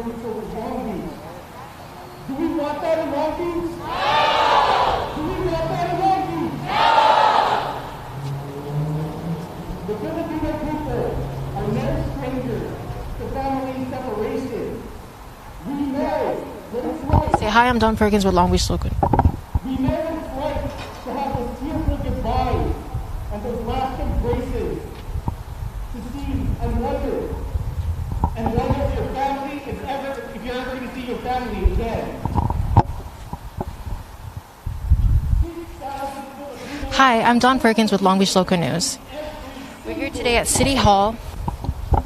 children in Long Beach. Do we want that in Long Beach? No! Do we want that in Long Beach? No! The Filipino people are never strangers to family separation. We know that it's right. Say hi, I'm Don Perkins with Long Beach Local. We know that it's right to have those tearful goodbyes and those last embraces, to see and wonder if your family is ever, if you're ever going to see your family again. Hi, I'm Don Perkins with Long Beach Local News. We're here today at City Hall,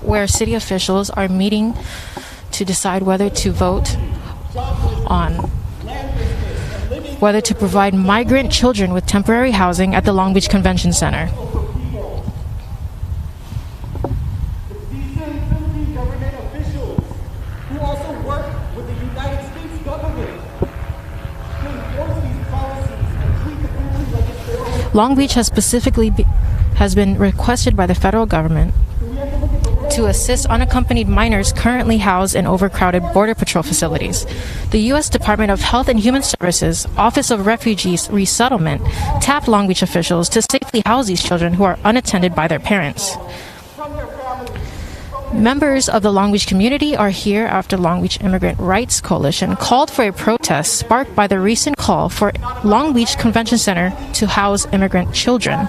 where city officials are meeting to decide whether to vote on whether to provide migrant children with temporary housing at the Long Beach Convention Center. Long Beach has has been requested by the federal government to assist unaccompanied minors currently housed in overcrowded Border Patrol facilities. The U.S. Department of Health and Human Services, Office of Refugees Resettlement, tapped Long Beach officials to safely house these children who are unattended by their parents. Members of the Long Beach community are here after Long Beach Immigrant Rights Coalition called for a protest sparked by the recent call for Long Beach Convention Center to house immigrant children.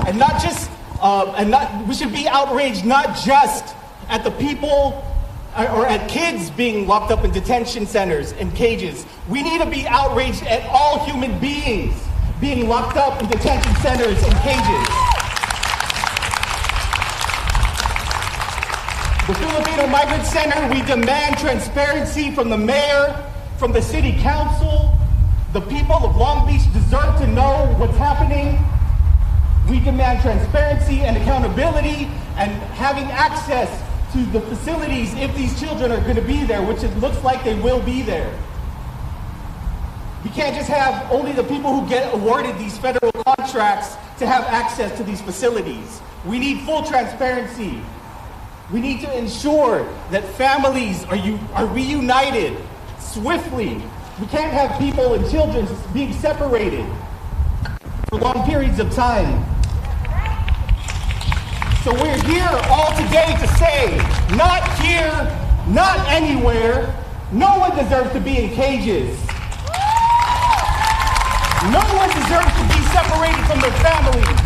And not just, we should be outraged not just at the people or at kids being locked up in detention centers and cages. We need to be outraged at all human beings being locked up in detention centers and cages. The Filipino Migrant Center, we demand transparency from the mayor, from the city council. The people of Long Beach deserve to know what's happening. We demand transparency and accountability and having access to the facilities if these children are going to be there, which it looks like they will be there. We can't just have only the people who get awarded these federal contracts to have access to these facilities. We need full transparency. We need to ensure that families are reunited swiftly. We can't have people and children being separated for long periods of time. So we're here all today to say, not here, not anywhere. No one deserves to be in cages. No one deserves to be separated from their families.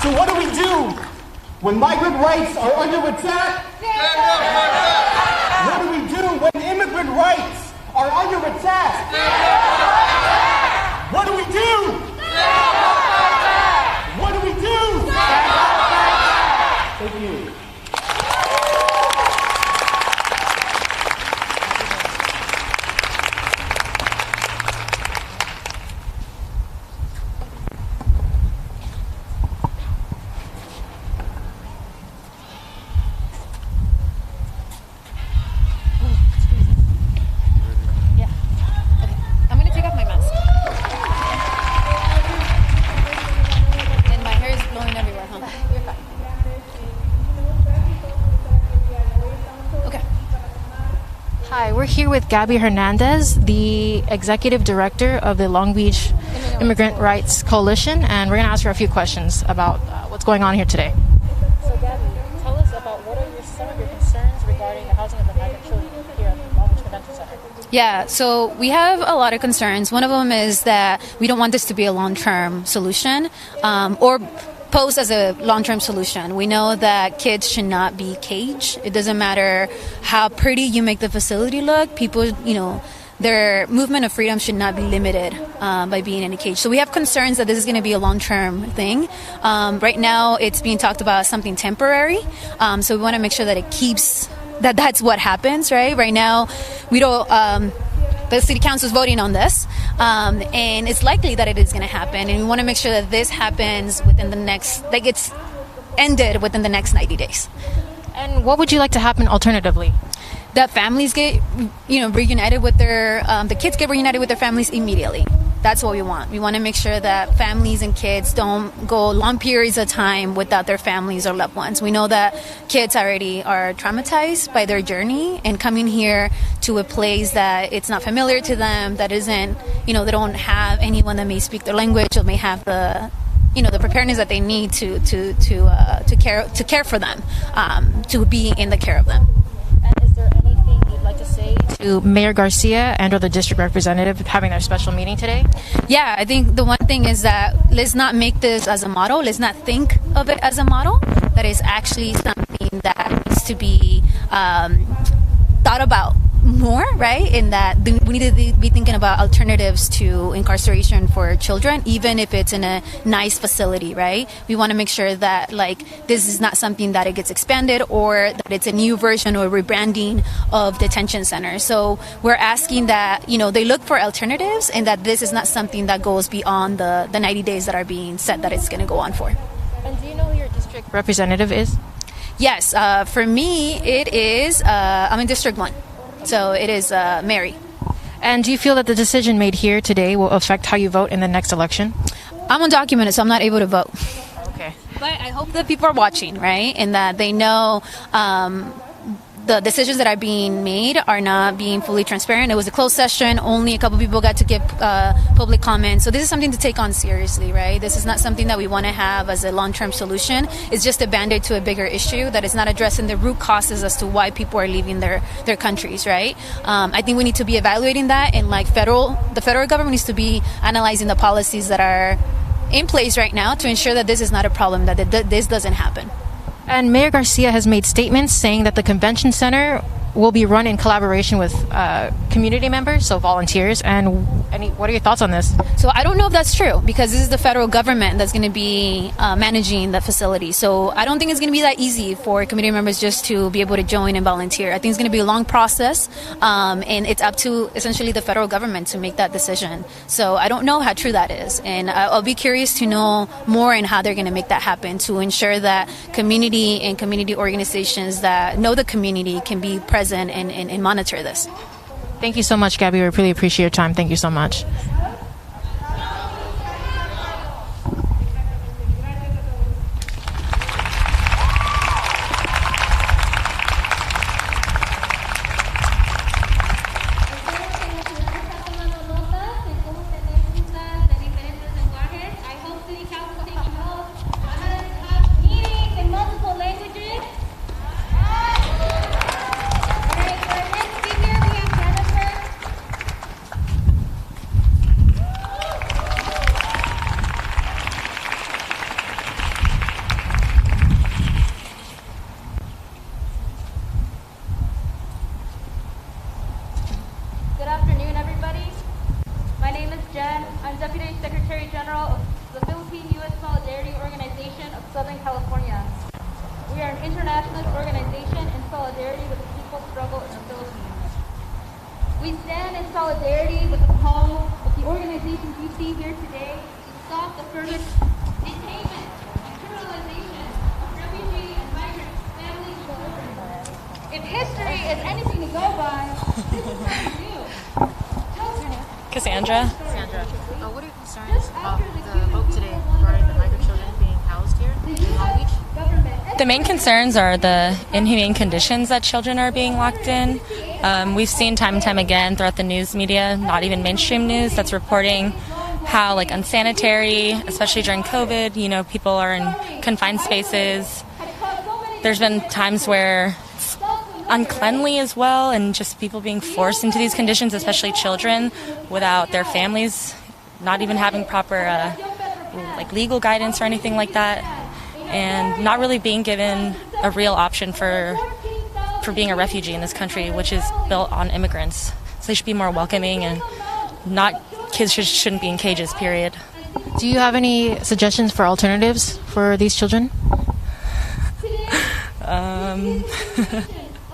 So what do we do when migrant rights are under attack? What do we do when immigrant rights are under attack? What do we do? What do we do? Thank you. Hi, we're here with Gabby Hernandez, the Executive Director of the Long Beach Immigrant Rights Coalition, and we're going to ask her a few questions about what's going on here today. So Gabby, tell us about what are some of your concerns regarding the housing of the migrant children here at the Long Beach Convention Center? Yeah, so we have a lot of concerns. One of them is that we don't want this to be a long-term solution or posed as a long-term solution. We know that kids should not be caged. It doesn't matter how pretty you make the facility look. People, their movement of freedom should not be limited by being in a cage. So we have concerns that this is going to be a long-term thing. Right now, it's being talked about as something temporary. So we want to make sure that it keeps that's what happens, right? Right now, we don't. The city council is voting on this, and it's likely that it is going to happen. And we want to make sure that this happens within the next, it's ended within the next 90 days. And what would you like to happen alternatively? That families get, reunited with the kids get reunited with their families immediately. That's what we want. We want to make sure that families and kids don't go long periods of time without their families or loved ones. We know that kids already are traumatized by their journey, and coming here to a place that it's not familiar to them, that isn't, they don't have anyone that may speak their language or may have the preparedness that they need to care for them, to be in the care of them. And is there anything you'd like to say To Mayor Garcia and or the district representative having their special meeting today? Yeah, I think the one thing is that let's not make this as a model. Let's not think of it as a model. That is actually something that needs to be thought about more, right? In that we need to be thinking about alternatives to incarceration for children, even if it's in a nice facility, right? We want to make sure that this is not something that it gets expanded or that it's a new version or rebranding of detention centers. So we're asking that, they look for alternatives and that this is not something that goes beyond the 90 days that are being said that it's going to go on for. And do you know who your district Representative is? Yes, for me, it is, I'm in District 1. So it is Mary. And do you feel that the decision made here today will affect how you vote in the next election? I'm undocumented, so I'm not able to vote. Okay. But I hope that people are watching, right? And that they know the decisions that are being made are not being fully transparent. It was a closed session. Only a couple people got to give public comments. So this is something to take on seriously, right? This is not something that we want to have as a long-term solution. It's just a band-aid to a bigger issue that is not addressing the root causes as to why people are leaving their countries, right? I think we need to be evaluating that, and the federal government needs to be analyzing the policies that are in place right now to ensure that this is not a problem, that this doesn't happen. And Mayor Garcia has made statements saying that the convention center will be run in collaboration with community members, so volunteers. And what are your thoughts on this? So I don't know if that's true, because this is the federal government that's going to be managing the facility. So I don't think it's going to be that easy for community members just to be able to join and volunteer. I think it's going to be a long process, and it's up to essentially the federal government to make that decision. So I don't know how true that is, and I'll be curious to know more in how they're going to make that happen to ensure that community and community organizations that know the community can be present and monitor this. Thank you so much, Gabby. We really appreciate your time. Thank you so much. Good afternoon, everybody. My name is Jen. I'm Deputy Secretary General of the Philippine-U.S. Solidarity Organization of Southern California. We are an international organization in solidarity with the people's struggle in the Philippines. We stand in solidarity with the call of the organizations you see here today to stop the further detainment and criminalization of refugee and migrant families and children. If history is anything to go by, this is what we do. Cassandra. What are your concerns about the vote today regarding the migrant children being housed here in Long Beach? The main concerns are the inhumane conditions that children are being locked in. We've seen time and time again throughout the news media, not even mainstream news, that's reporting how unsanitary, especially during COVID, people are in confined spaces. There's been times where it's uncleanly as well, and just people being forced into these conditions, especially children, without their families not even having proper legal guidance or anything like that, and not really being given a real option for being a refugee in this country, which is built on immigrants. So they should be more welcoming, and kids shouldn't be in cages, period. Do you have any suggestions for alternatives for these children? At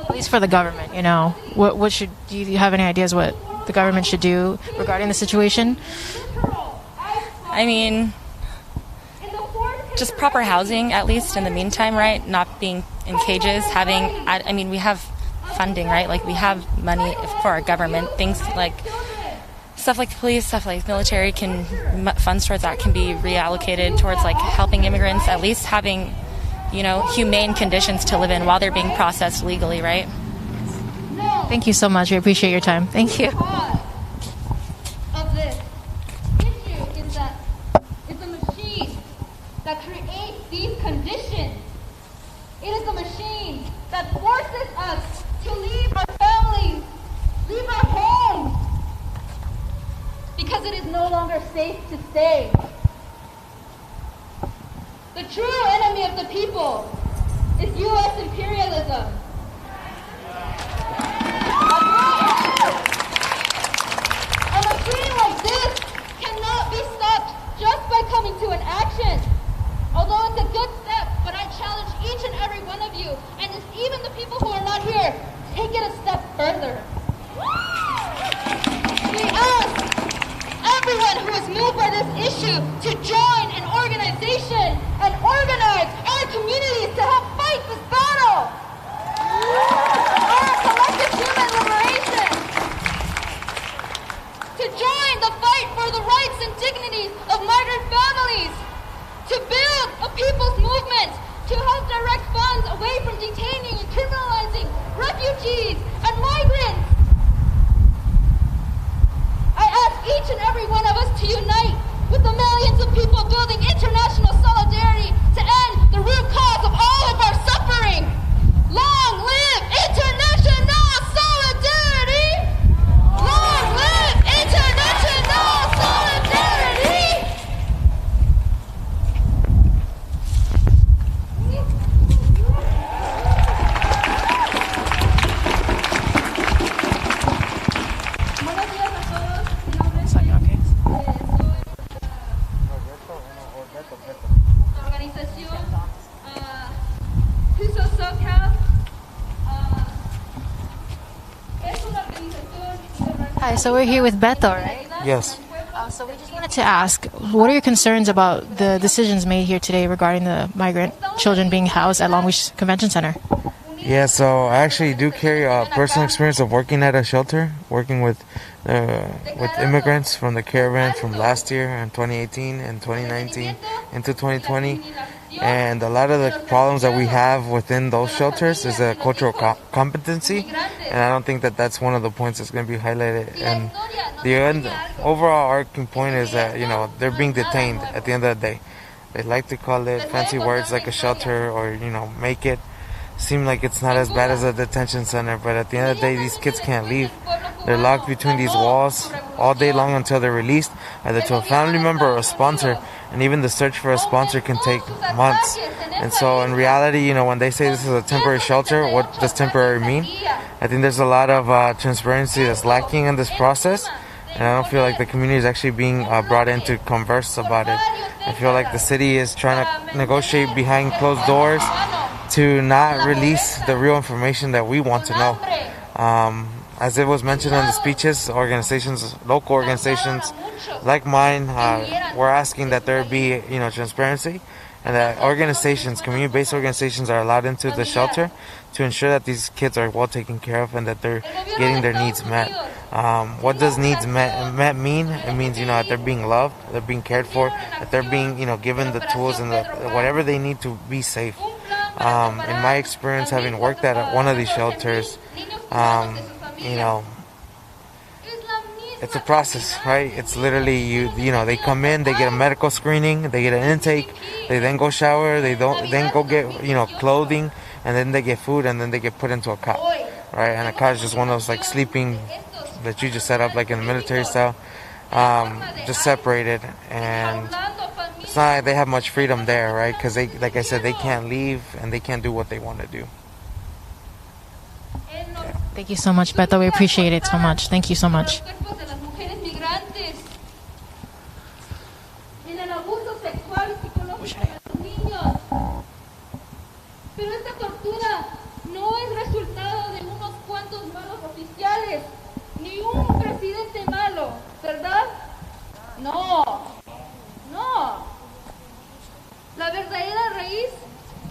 least for the government, do you have any ideas what the government should do regarding the situation? I mean, just proper housing, at least in the meantime, right? Not being in cages, I mean, we have funding, right? Like, we have money for our government. Things like stuff like the police, stuff like military funds towards that can be reallocated towards like helping immigrants, at least having, humane conditions to live in while they're being processed legally, right? Thank you so much. We appreciate your time. Thank you. Of this issue is that it's a machine that creates these conditions. It is a machine that forces us to leave our families, leave our homes, because it is no longer safe to stay. The true enemy of the people is U.S. imperialism. A machine like this cannot be stopped just by coming to an action. Although it's a good step, but I challenge each and every one of you, and it's even the people who are not here, take it a step further. We ask everyone who is moved by this issue to join an organization and organize our communities to help fight this battle. Our collective human liberation. To join the fight for the rights and dignities of migrant families. To build a people's movement. To help direct funds away from detaining and criminalizing refugees and migrants. I ask each and every one of us to unite with the millions of people building international solidarity to end the root cause of all of our suffering. Long live international solidarity! Long live international solidarity! Buenos días a todos. Mi nombre es la organización Who's So SoCal. Es una organización. Hi, so we're here with Beto, right? Yes. So we just wanted to ask, what are your concerns about the decisions made here today regarding the migrant children being housed at Long Beach Convention Center? Yeah, so I actually do carry a personal experience of working at a shelter, working with immigrants from the caravan from last year in 2018 and 2019 into 2020. And a lot of the problems that we have within those shelters is a cultural competency, and I don't think that that's one of the points that's going to be highlighted. And the overall arcing point is that, they're being detained at the end of the day. They like to call it fancy words like a shelter or, make it seem like it's not as bad as a detention center, but at the end of the day, these kids can't leave. They're locked between these walls all day long until they're released, either to a family member or a sponsor, and even the search for a sponsor can take months. And so in reality, when they say this is a temporary shelter, what does temporary mean? I think there's a lot of transparency that's lacking in this process, and I don't feel like the community is actually being brought in to converse about it. I feel like the city is trying to negotiate behind closed doors to not release the real information that we want to know. As it was mentioned in the speeches, local organizations like mine, we're asking that there be, transparency, and that community-based organizations are allowed into the shelter to ensure that these kids are well taken care of and that they're getting their needs met. What does needs met mean? It means, that they're being loved, they're being cared for, that they're being, given the tools and whatever they need to be safe. In my experience, having worked at one of these shelters, it's a process, right? It's literally they come in, they get a medical screening, they get an intake, they then go shower, they then go get clothing, and then they get food, and then they get put into a cot, right? And a cot is just one of those like sleeping that you just set up like in the military style, just separated, and it's not like they have much freedom there, right? Because like I said, they can't leave and they can't do what they want to do. Thank you so much, Beto. We appreciate it so much. Thank you so much. Pero esta tortura no es resultado de unos cuantos malos oficiales, ni un presidente malo, ¿verdad? No. La verdadera raíz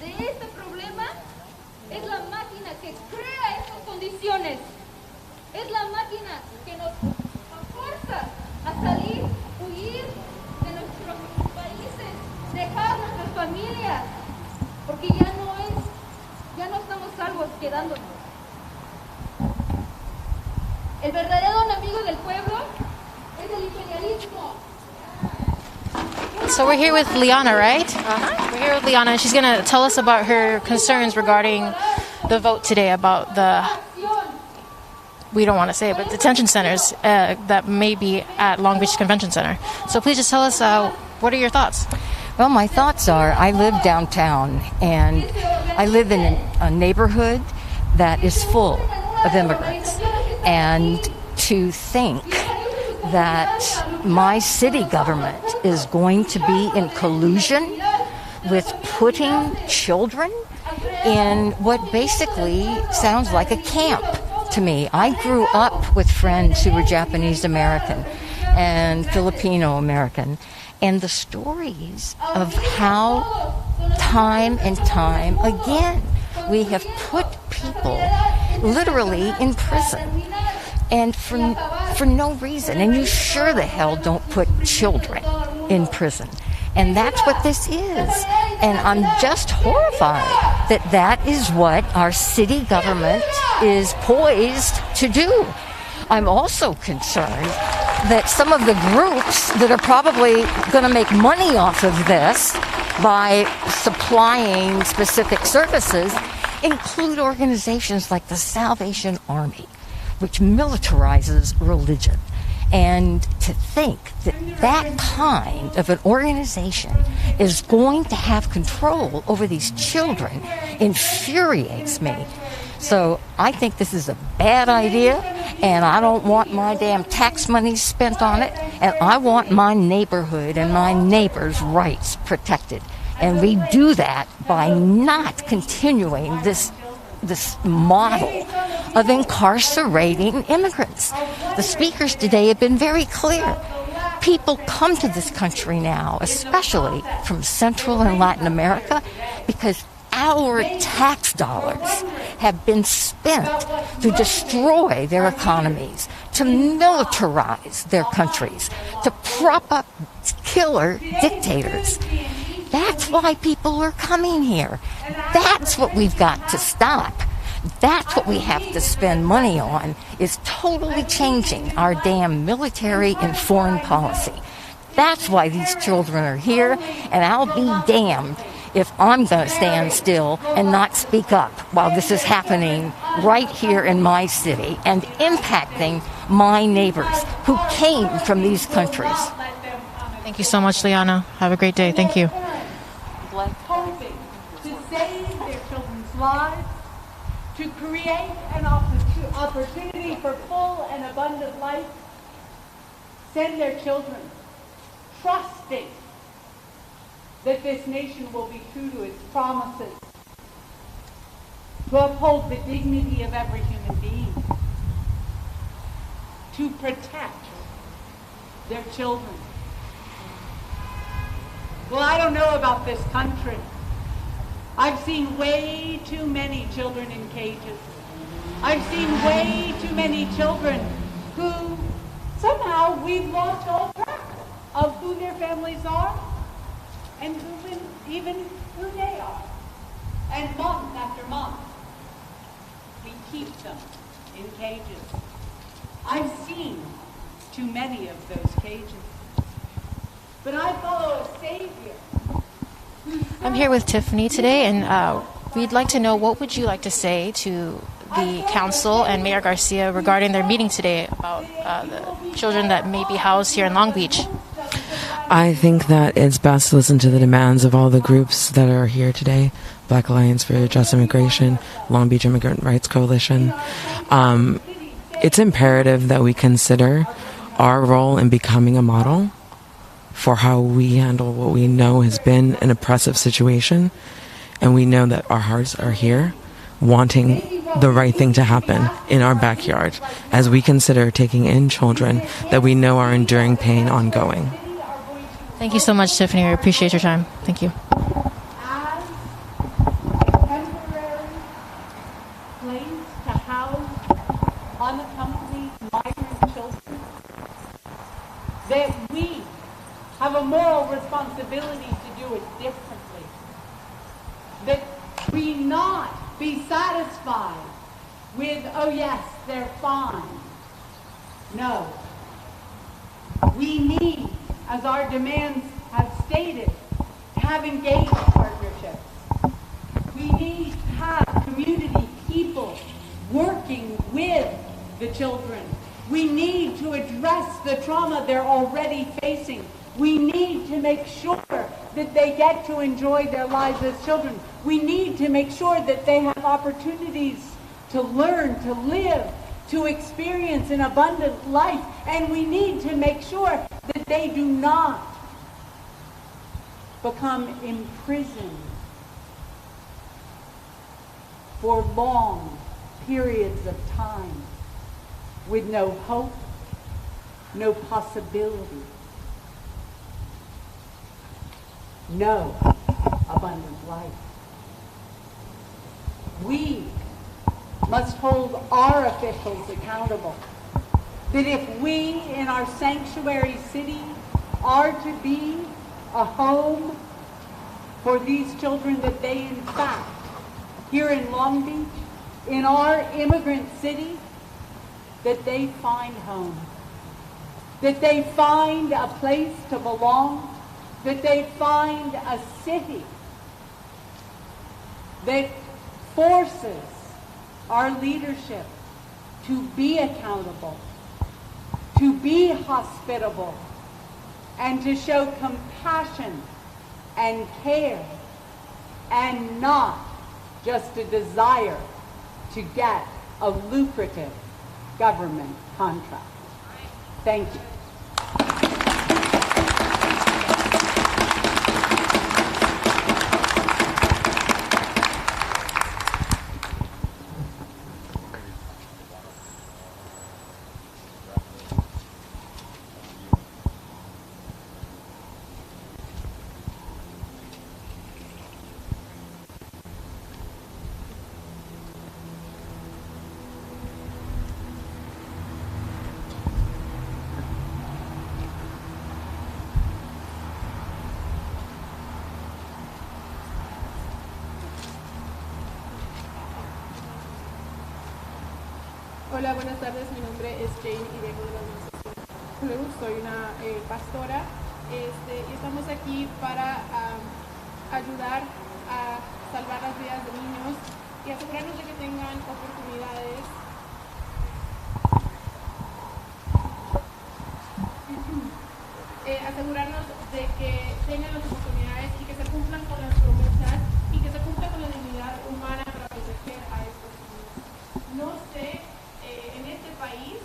de este problema acciones. Es la máquina que nos fuerza a salir, huir de nuestros países, dejar nuestras familias, porque ya no estamos salvos quedándonos. El verdadero enemigo del pueblo es el imperialismo. So we're here with Liana, right? We're here with Liana, and she's going to tell us about her concerns regarding the vote today about the, we don't want to say it, but detention centers that may be at Long Beach Convention Center. So please just tell us, what are your thoughts? Well, my thoughts are I live downtown, and I live in a neighborhood that is full of immigrants. And to think that my city government is going to be in collusion with putting children in what basically sounds like a camp to me. I grew up with friends who were Japanese American and Filipino American, and the stories of how time and time again we have put people literally in prison, and for no reason. And you sure the hell don't put children in prison. And that's what this is. And I'm just horrified that that is what our city government is poised to do. I'm also concerned that some of the groups that are probably going to make money off of this by supplying specific services include organizations like the Salvation Army, which militarizes religion. And to think that that kind of an organization is going to have control over these children infuriates me. So I think this is a bad idea, and I don't want my damn tax money spent on it, and I want my neighborhood and my neighbors' rights protected. And we do that by not continuing this model of incarcerating immigrants. The speakers today have been very clear. People come to this country now, especially from Central and Latin America, because our tax dollars have been spent to destroy their economies, to militarize their countries, to prop up killer dictators. That's why people are coming here. That's what we've got to stop. That's what we have to spend money on, is totally changing our damn military and foreign policy. That's why these children are here, and I'll be damned if I'm going to stand still and not speak up while this is happening right here in my city and impacting my neighbors who came from these countries. Thank you so much, Liana. Have a great day. Thank you. Hoping to save their children's lives, to create an opportunity for full and abundant life, send their children, trusting that this nation will be true to its promises, to uphold the dignity of every human being, to protect their children. Well, I don't know about this country. I've seen way too many children in cages. I've seen way too many children who somehow we've lost all track of who their families are and even who they are. And month after month, we keep them in cages. I've seen too many of those cages. But I follow a Savior. I'm here with Tiffany today, and we'd like to know, what would you like to say to the council and Mayor Garcia regarding their meeting today about the children that may be housed here in Long Beach? I think that it's best to listen to the demands of all the groups that are here today. Black Alliance for Just Immigration, Long Beach Immigrant Rights Coalition. It's imperative that we consider our role in becoming a model for how we handle what we know has been an oppressive situation. And we know that our hearts are here wanting the right thing to happen in our backyard as we consider taking in children that we know are enduring pain ongoing. Thank you so much, Tiffany. I appreciate your time. Thank you. As a temporary place to house unaccompanied migrant children, that we have a moral responsibility to do it differently. That we not be satisfied with, oh yes, they're fine. No. We need, as our demands have stated, to have engaged partnerships. We need to have community people working with the children. We need to address the trauma they're already facing. We need to make sure that they get to enjoy their lives as children. We need to make sure that they have opportunities to learn, to live, to experience an abundant life. And we need to make sure that they do not become imprisoned for long periods of time with no hope, no possibility, no abundant life. We must hold our officials accountable. That if we in our sanctuary city are to be a home for these children, that they in fact, here in Long Beach, in our immigrant city, that they find home. That they find a place to belong. That they find a city that forces our leadership to be accountable, to be hospitable, and to show compassion and care, and not just a desire to get a lucrative government contract. Thank you. Hola, buenas tardes. Mi nombre es Jane y vengo de la organización. Soy una pastora y estamos aquí para ayudar a salvar las vidas de niños y asegurarnos de que tengan oportunidades y que se cumplan con las promesas y que se cumpla con la dignidad humana para proteger a estos niños. No sé en este país,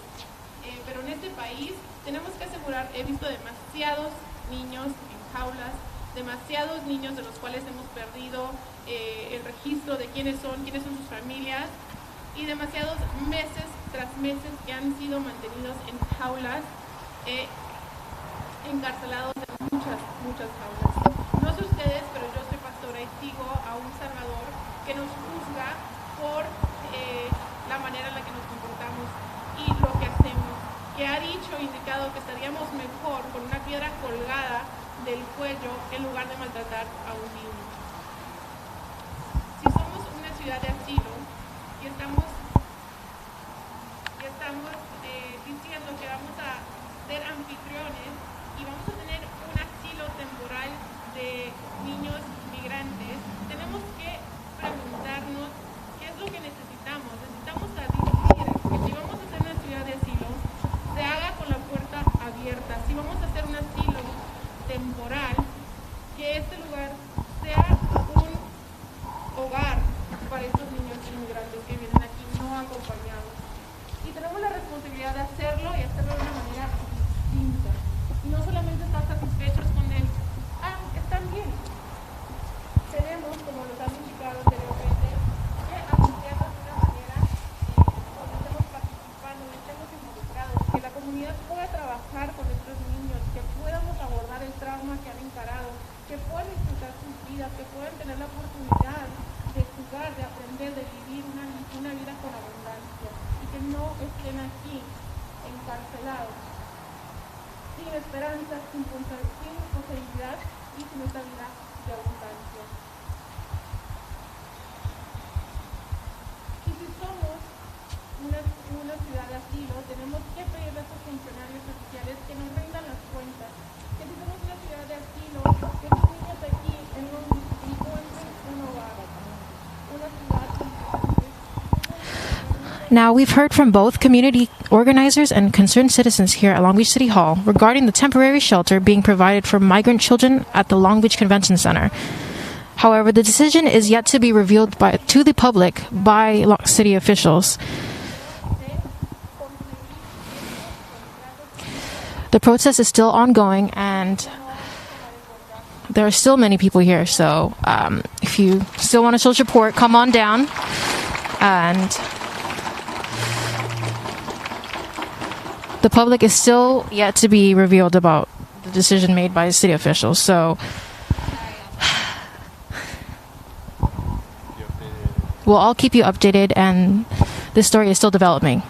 pero en este país tenemos que asegurar, he visto demasiados niños en jaulas, demasiados niños de los cuales hemos perdido el registro de quiénes son sus familias, y demasiados meses tras meses que han sido mantenidos en jaulas, encarcelados en muchas jaulas. No sé ustedes, pero yo soy pastora y sigo a un Salvador que nos juzga por la manera en la que nos comportamos y lo que hacemos, que ha dicho e indicado que estaríamos mejor con una piedra colgada del cuello en lugar de maltratar a un niño. Si somos una ciudad de asilo y estamos diciendo que vamos a ser anfitriones y vamos a tener un asilo temporal de niños migrantes, tenemos que preguntarnos qué es lo que necesitamos. Necesitamos decir que si vamos a hacer una ciudad de asilo, se haga con la puerta abierta. Si vamos a hacer un asilo temporal, que este lugar sea un hogar para estos niños inmigrantes que vienen aquí no acompañados. Y tenemos la responsabilidad de hacerlo y hacerlo de una manera distinta. Y no solamente estar satisfechos con el, están bien. Tenemos, como los han indicado anteriormente, que anunciarlo de una manera donde estemos participando, donde estemos involucrados, que la comunidad pueda trabajar con estos niños, que podamos abordar el trauma que han encarado, que puedan disfrutar sus vidas, que puedan tener la oportunidad de jugar, de aprender, de vivir una vida con abundancia, y que no estén aquí encarcelados, sin esperanza, sin posibilidad y sin esta vida de abundancia. Y si somos una ciudad de asilo, tenemos que pedirle a estos funcionarios oficiales que nos rindan las cuentas. Que si somos una ciudad de asilo, que los niños aquí encuentren un hogar, una ciudad importante. Now, we've heard from both community organizers and concerned citizens here at Long Beach City Hall regarding the temporary shelter being provided for migrant children at the Long Beach Convention Center. However, the decision is yet to be revealed to the public by city officials. The protest is still ongoing, and there are still many people here. So if you still want to show support, come on down. And the public is still yet to be revealed about the decision made by city officials. So we'll all keep you updated, and this story is still developing.